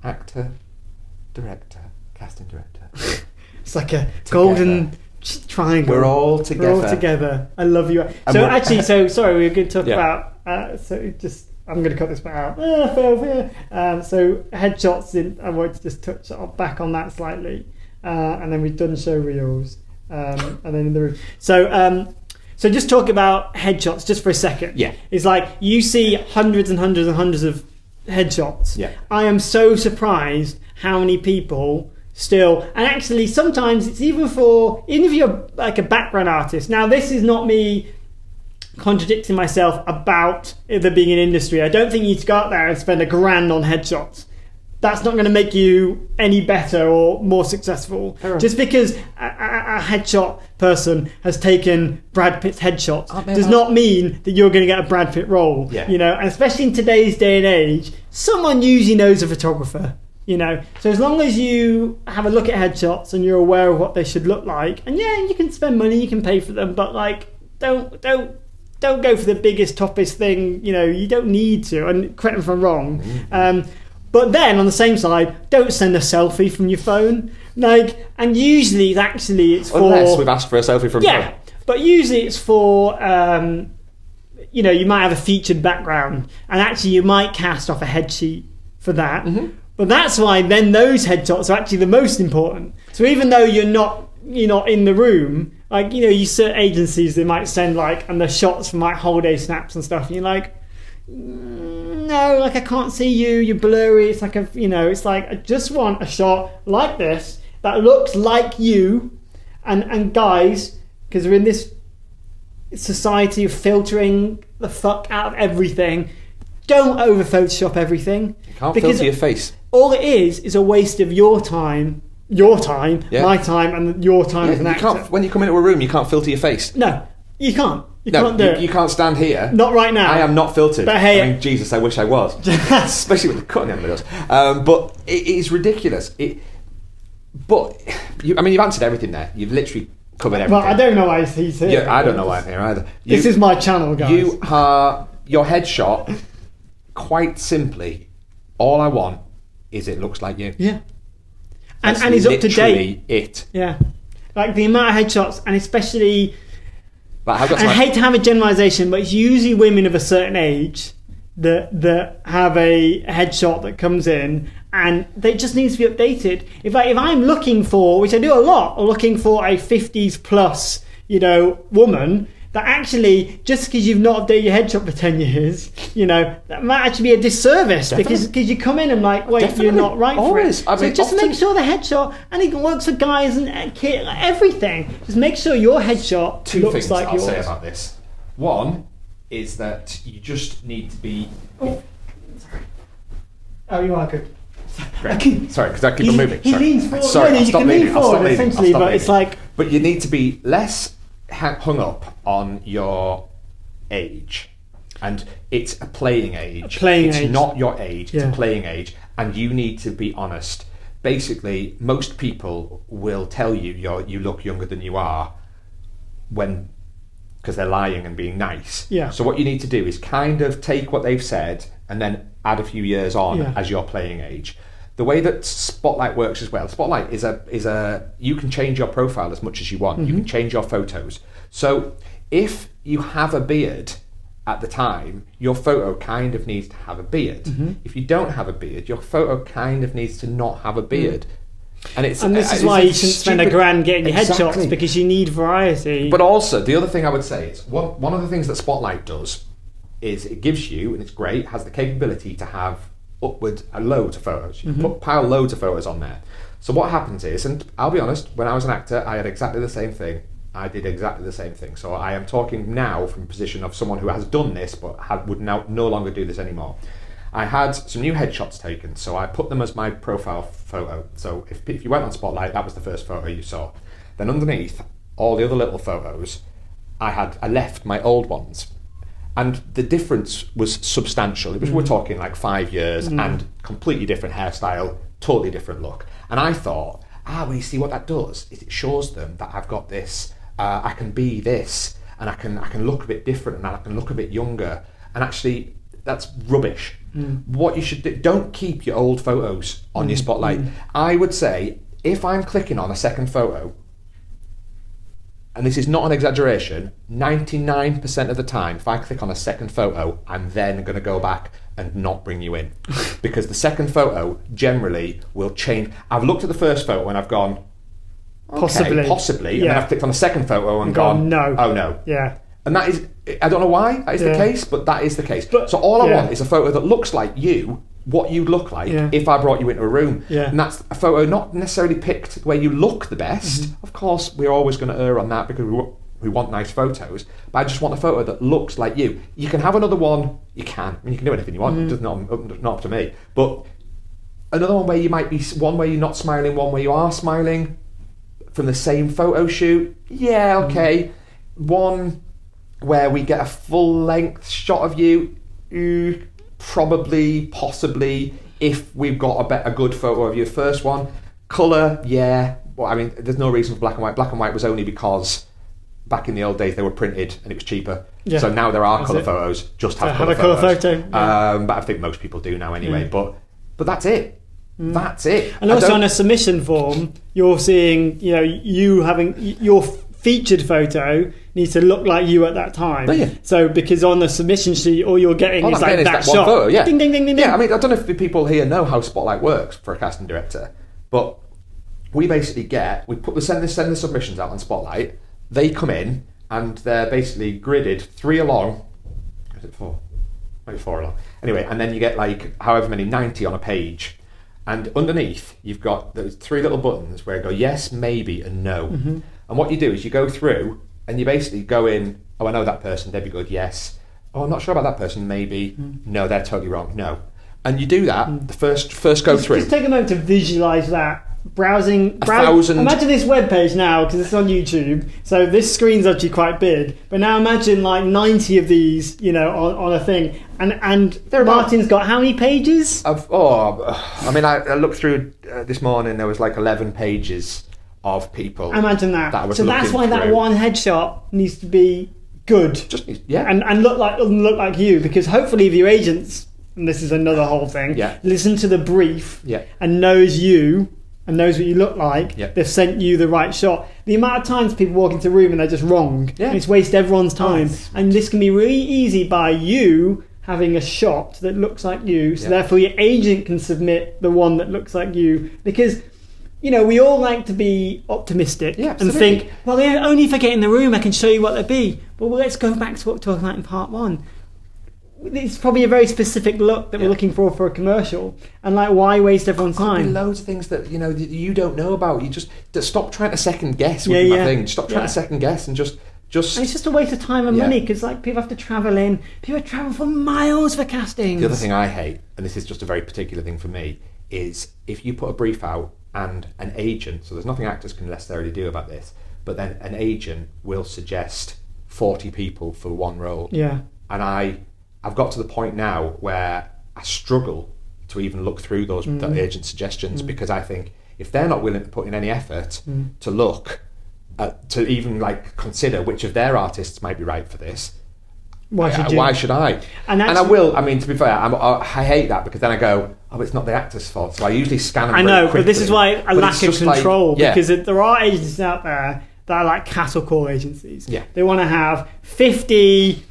actor, director, casting director. It's like a golden triangle. We're all together. We're all together. I love you. So actually, sorry, we were going to talk about. I'm going to cut this bit out. So headshots. I wanted to just touch back on that slightly, and then we've done show reels, and then in the room. So just talk about headshots just for a second. Yeah, it's like you see hundreds and hundreds and hundreds of headshots. Yeah, I am so surprised how many people still, and actually sometimes it's even if you're like a background artist. Now this is not me contradicting myself about there being an industry. I don't think you need to go out there and spend $1,000 on headshots. That's not going to make you any better or more successful. Just because a headshot person has taken Brad Pitt's headshots does not mean that you're going to get a Brad Pitt role. Yeah. You know, and especially in today's day and age, someone usually knows a photographer. You know, so as long as you have a look at headshots and you're aware of what they should look like, and yeah, you can spend money, you can pay for them, but like, don't go for the biggest, toppest thing. You know, you don't need to. And correct me if I'm wrong. But then on the same side, don't send a selfie from your phone. Like, and usually it's for, unless we've asked for a selfie from phone. But usually it's for you know, you might have a featured background, and actually you might cast off a head sheet for that. Mm-hmm. But that's why then those headshots are actually the most important. So even though you're not in the room, like, you know, you certain agencies, they might send like, and the shots from like holiday snaps and stuff, and you're like, no, like, I can't see you, you're blurry. It's like it's like, I just want a shot like this that looks like you. And guys, because we're in this society of filtering the fuck out of everything, don't over Photoshop everything. You can't filter your face. All it is a waste of your time, my time, and your time as an actor. When you come into a room, you can't filter your face. No, you can't. You can't do it. You can't stand here. Not right now. I am not filtered. But hey, I mean, Jesus, I wish I was. Especially with the cutting in the middle. But it is ridiculous. You've answered everything there. You've literally covered everything. Well, I don't know why he's here. Yeah, I don't know why I'm here either. This is my channel, guys. Your headshot, quite simply, all I want is it looks like you. Yeah. And he's up to date. It. Yeah. Like the amount of headshots, and especially, I hate to have a generalisation, but it's usually women of a certain age that have a headshot that comes in, and they just needs to be updated. If I'm looking for, which I do a lot, looking for a 50s plus, woman, that actually, just because you've not updated your headshot for 10 years, that might actually be a disservice. Definitely. Because you come in and like, wait, definitely. You're not right Always. for it. So just make sure the headshot, and it works for guys and kids, everything. Just make sure your headshot looks like yours. 2 things I'll say about this. One is that you just need to be... Oh, you are good. Sorry, because I keep on moving. He leans forward. Sorry, you can lean forward, essentially, but it's like... But you need to be less hung up on your age, and it's a playing age. It's not your age, it's a playing age, and you need to be honest. Basically, most people will tell you you look younger than you are because they're lying and being nice. Yeah. So what you need to do is kind of take what they've said and then add a few years on as your playing age. The way that Spotlight works as well, Spotlight is a you can change your profile as much as you want. Mm-hmm. You can change your photos. So if you have a beard at the time, your photo kind of needs to have a beard. Mm-hmm. If you don't have a beard, your photo kind of needs to not have a beard. And this is why you shouldn't spend $1,000 getting your headshots, because you need variety. But also, the other thing I would say is, one of the things that Spotlight does is it gives you, and it's great, has the capability to have upward loads of photos. You can pile loads of photos on there. So what happens is, and I'll be honest, when I was an actor, I had exactly the same thing. I did exactly the same thing. So I am talking now from a position of someone who has done this, but would now no longer do this anymore. I had some new headshots taken, so I put them as my profile photo. So if you went on Spotlight, that was the first photo you saw. Then underneath, all the other little photos, I left my old ones. And the difference was substantial. We're talking like 5 years and completely different hairstyle, totally different look. And I thought, well, you see what that does is it shows them that I've got this, I can be this, and I can look a bit different, and I can look a bit younger. And actually, that's rubbish. What you should do, don't keep your old photos on your Spotlight. I would say, if I'm clicking on a second photo, and this is not an exaggeration, 99% of the time, if I click on a second photo, I'm then going to go back and not bring you in. Because the second photo generally will change. I've looked at the first photo and I've gone, okay, possibly. And then I've clicked on the second photo and gone, no. Oh no. Yeah. And that is, I don't know why that is the case, but that is the case. So all I want is a photo that looks like you, what you'd look like if I brought you into a room. And that's a photo not necessarily picked where you look the best. Of course, we're always going to err on that because we want nice photos. But I just want a photo that looks like you. You can have another one. You can. I mean, you can do anything you want. It's not up to me. But another one where you might be, one where you're not smiling, one where you are smiling from the same photo shoot. Yeah, okay. One where we get a full-length shot of you. Probably, possibly, if we've got a good photo of your first one. Colour, yeah. Well, I mean, there's no reason for black and white. Black and white was only because back in the old days they were printed and it was cheaper. So now there are colour photos. Just have colour photos. Colour photo. But I think most people do now anyway. But that's it. That's it. And also on a submission form, you're seeing, you having your featured photo needs to look like you at that time. So because on the submission sheet, all you're getting is like that shot. One photo, ding, ding, ding, ding. Yeah, I mean, I don't know if the people here know how Spotlight works for a casting director, but we basically send the submissions out on Spotlight. They come in and they're basically gridded 3 along. Is it 4? Maybe 4 along. Anyway, and then you get like however many, 90 on a page. And underneath, you've got those 3 little buttons where you go yes, maybe, and no. And what you do is you go through and you basically go in, oh, I know that person, they'd be good, yes. Oh, I'm not sure about that person, maybe. No, they're totally wrong, no. And you do that, the first go through. Just take a moment to visualise that. Browsing. 1,000. Imagine this web page now, because it's on YouTube, so this screen's actually quite big. But now imagine like 90 of these, on a thing. And Martin's got how many pages? I looked through this morning, there was like 11 pages of people. Imagine that. So that's why that one headshot needs to be good. And look like you, because hopefully if your agents, and this is another whole thing, listen to the brief and knows you and knows what you look like, they've sent you the right shot. The amount of times people walk into a room and they're just wrong, and it's waste everyone's time. And this can be really easy by you having a shot that looks like you, so therefore your agent can submit the one that looks like you, because we all like to be optimistic and think, well, only if I get in the room I can show you what they'd be. But let's go back to what we were talking about in part 1. It's probably a very specific look that we're looking for a commercial, and like, why waste everyone's time? There's loads of things that you don't know about. You just stop trying to second guess with my thing. Stop trying to second guess and just. And it's just a waste of time and money, because like people have to travel in. People travel for miles for castings. The other thing I hate, and this is just a very particular thing for me, is if you put a brief out and an agent. So there's nothing actors can necessarily do about this, but then an agent will suggest 40 people for one role. And I've got to the point now where I struggle to even look through those agent suggestions, because I think if they're not willing to put in any effort to look, to even like consider which of their artists might be right for this, why should I? And I will. I mean, to be fair, I hate that, because then I go, oh, it's not the actor's fault. So I usually scan them. I know, but this is why I lack of control, because there are agencies out there that are like cattle call agencies. They want to have 50.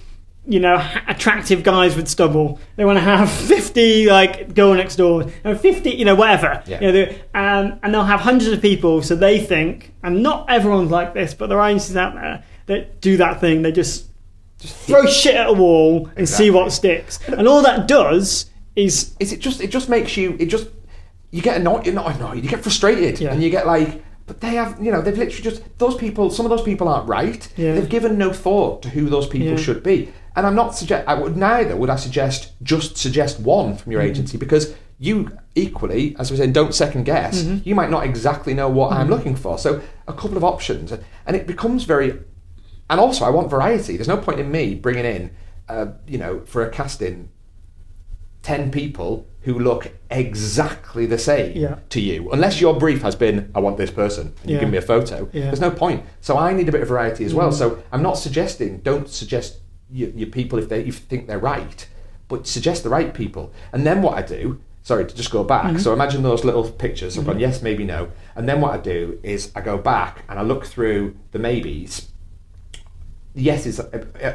Attractive guys with stubble. They want to have 50 like girl next door, 50, whatever. And they'll have hundreds of people. So they think, and not everyone's like this, but there are agencies out there that do that thing. They just throw shit at a wall and see what sticks. And all that does is it just makes you you get annoyed. You're not annoyed. You get frustrated, and you get like. But they have, they've literally just, those people, some of those people aren't right. They've given no thought to who those people should be. And I'm not would I suggest one from your agency, because you equally, as we said, don't second guess. You might not exactly know what I'm looking for. So a couple of options, and it becomes very, and also I want variety. There's no point in me bringing in, for a casting, 10 people who look exactly the same to you, unless your brief has been, I want this person, and you give me a photo. There's no point. So I need a bit of variety as well. So I'm not suggesting, don't suggest your people if you think they're right, but suggest the right people. And then what I do, sorry to just go back, so imagine those little pictures, I've gone yes, maybe, no, and then what I do is I go back and I look through the maybes. Yeses,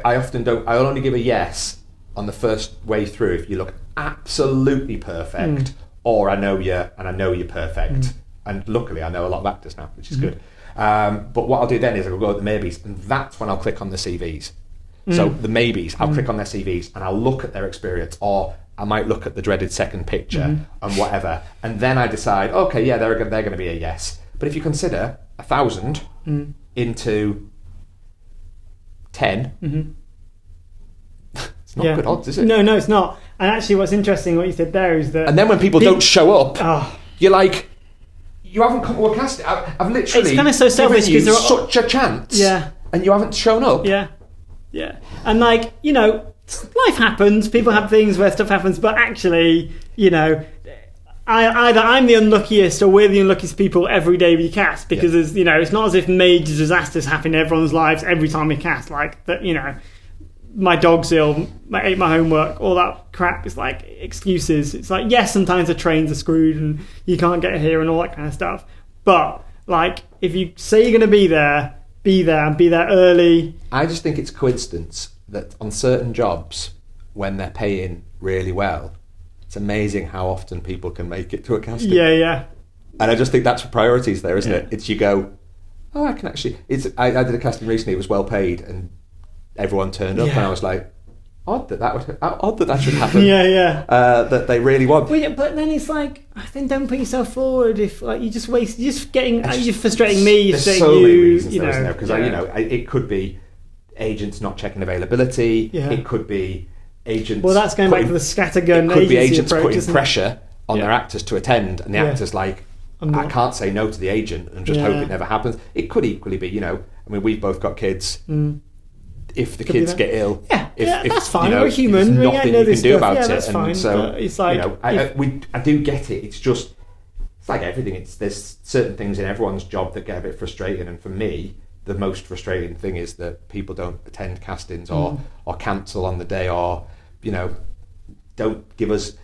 I often don't, I'll only give a yes on the first way through if you look absolutely perfect, or I know you and I know you're perfect. And luckily I know a lot of actors now, which is good. But what I'll do then is I'll go at the maybes, and that's when I'll click on the CVs. So the maybes, I'll click on their CVs and I'll look at their experience, or I might look at the dreaded second picture and whatever, and then I decide, okay, yeah, they're going to be a yes. But if you consider 1,000 into 10, it's not good odds, is it? No, it's not. And actually, what's interesting, what you said there is that, and then when people don't show up, you're like, you haven't come to a casting. I've literally, it's kind of so selfish given you such a chance, and you haven't shown up. Yeah, and like, you know, life happens, people have things where stuff happens, but actually, you know, either I'm the unluckiest or we're the unluckiest people every day we cast, because there's, you know, it's not as if major disasters happen in everyone's lives every time we cast, like that, you know, my dog's ill, I ate my homework, all that crap. It's like excuses. It's like, yes, sometimes the trains are screwed and you can't get here and all that kind of stuff, but like, if you say you're going to be there and be there early. I just think it's coincidence that on certain jobs, when they're paying really well, it's amazing how often people can make it to a casting. Yeah. And I just think that's priorities there, isn't it? It's you go, I can actually. I did a casting recently. It was well paid, and everyone turned up, and I was like, odd that should happen. That they really want. But then it's like, then don't put yourself forward. If like you just waste, you're frustrating me. There's so many reasons, you know, isn't there? Because it could be agents not checking availability. It could be agents. Well, that's going back to the scattergun. It could be agents approach, putting pressure on their actors to attend, and the actor's like, I can't say no to the agent and just hope it never happens. It could equally be, you know, I mean, we've both got kids. If the kids get ill, if that's fine. You know, we're human. There's nothing you can do about it. That's fine. And so, but it's like, you know, I do get it. It's just, it's like everything. There's certain things in everyone's job that get a bit frustrating, and for me, the most frustrating thing is that people don't attend castings or cancel on the day, or, you know, don't give us.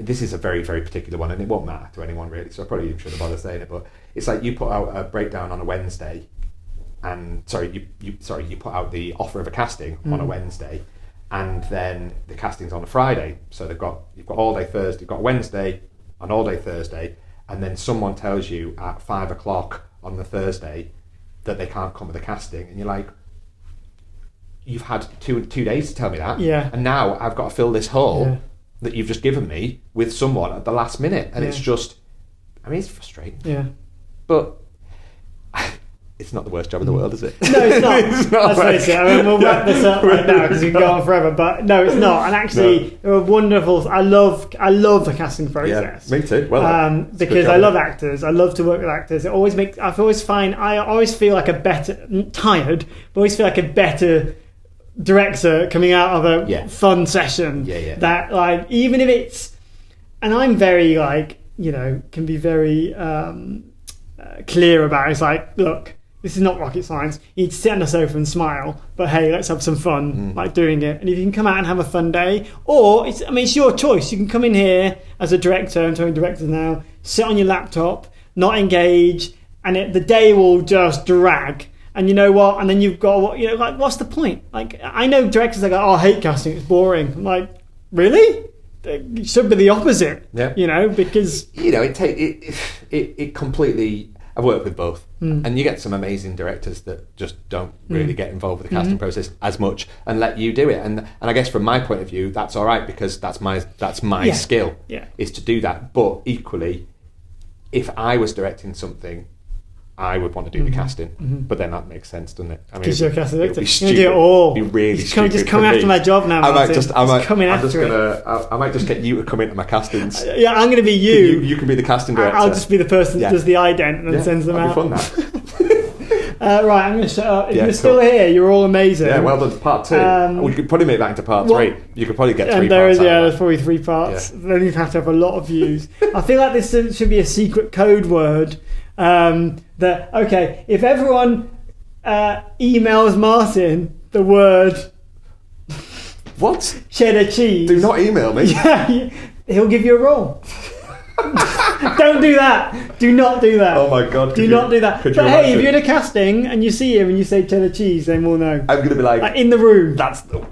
This is a very, very particular one, and it won't matter to anyone really, so I probably shouldn't bother saying it. But it's like you put out a breakdown on a Wednesday. And you put out the offer of a casting on a Wednesday, and then the casting's on a Friday. So you've got all day Thursday, you've got Wednesday, and all day Thursday, and then someone tells you at 5 o'clock on the Thursday that they can't come to the casting, and you're like, you've had two days to tell me that, and now I've got to fill this hole that you've just given me with someone at the last minute, and it's just, I mean, it's frustrating, but. It's not the worst job in the world, is it? No, it's not. Let's face it. I mean, we'll wrap this up right now because we can go on forever. But no, it's not. And actually, they were wonderful. I love the casting process. Yeah, me too. Well, because I love actors. I love to work with actors. I always feel like a better, tired, but always feel like a better director coming out of a fun session. That, like, even if it's, and I'm very, like, you know, can be very clear about it. It's like, look, this is not rocket science. You need to sit on the sofa and smile, but hey, let's have some fun, like doing it. And if you can come out and have a fun day, or it's your choice. You can come in here as a director, I'm talking directors now, sit on your laptop, not engage, and the day will just drag. And you know what? And then you've got, you know, like, what's the point? Like, I know directors that go, I hate casting, it's boring. I'm like, really? It should be the opposite. You know, because you know, it completely. I've worked with both, and you get some amazing directors that just don't really get involved with the casting process as much and let you do it. And I guess from my point of view, that's all right, because that's my skill is to do that. But equally, if I was directing something, I would want to do the casting, but then that makes sense, doesn't it? I mean, because you're a casting director, you do it all. It'd be really stupid. Just come after my job now. I might just get you to come into my castings. Yeah, I'm going to be you. You can be the casting director. I'll just be the person that does the ident and sends them out. That'd be fun. Right, I'm going to shut up. If you're still here, you're all amazing. Yeah, well done. Part 2. We could probably make that into part 3. You could probably get 3 and parts. There's probably 3 parts. Then you'd have to have a lot of views. I feel like this should be a secret code word. That, okay, if everyone emails Martin the word What? cheddar cheese. Do not email me. Yeah, he'll give you a role. Don't do that. Do not do that. Oh my God. Do not do that. Could But you hey, imagine? if you're in a casting and you see him and you say cheddar cheese, then we'll know. I'm going to be like, In the room.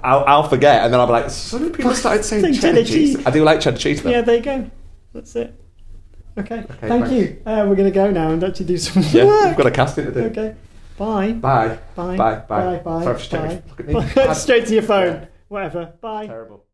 I'll forget, and then I'll be like, so many people started saying cheddar cheese. I do like cheddar cheese, though. Yeah, there you go. That's it. Okay. Thank thanks. you. We're going to go now and actually do some Yeah, work. we've got a casting to do. Okay. Bye. Bye. Bye. Bye. Bye. Bye. Sorry, just check me. Look at me. Bye. Straight to your phone. Whatever. Bye. Terrible.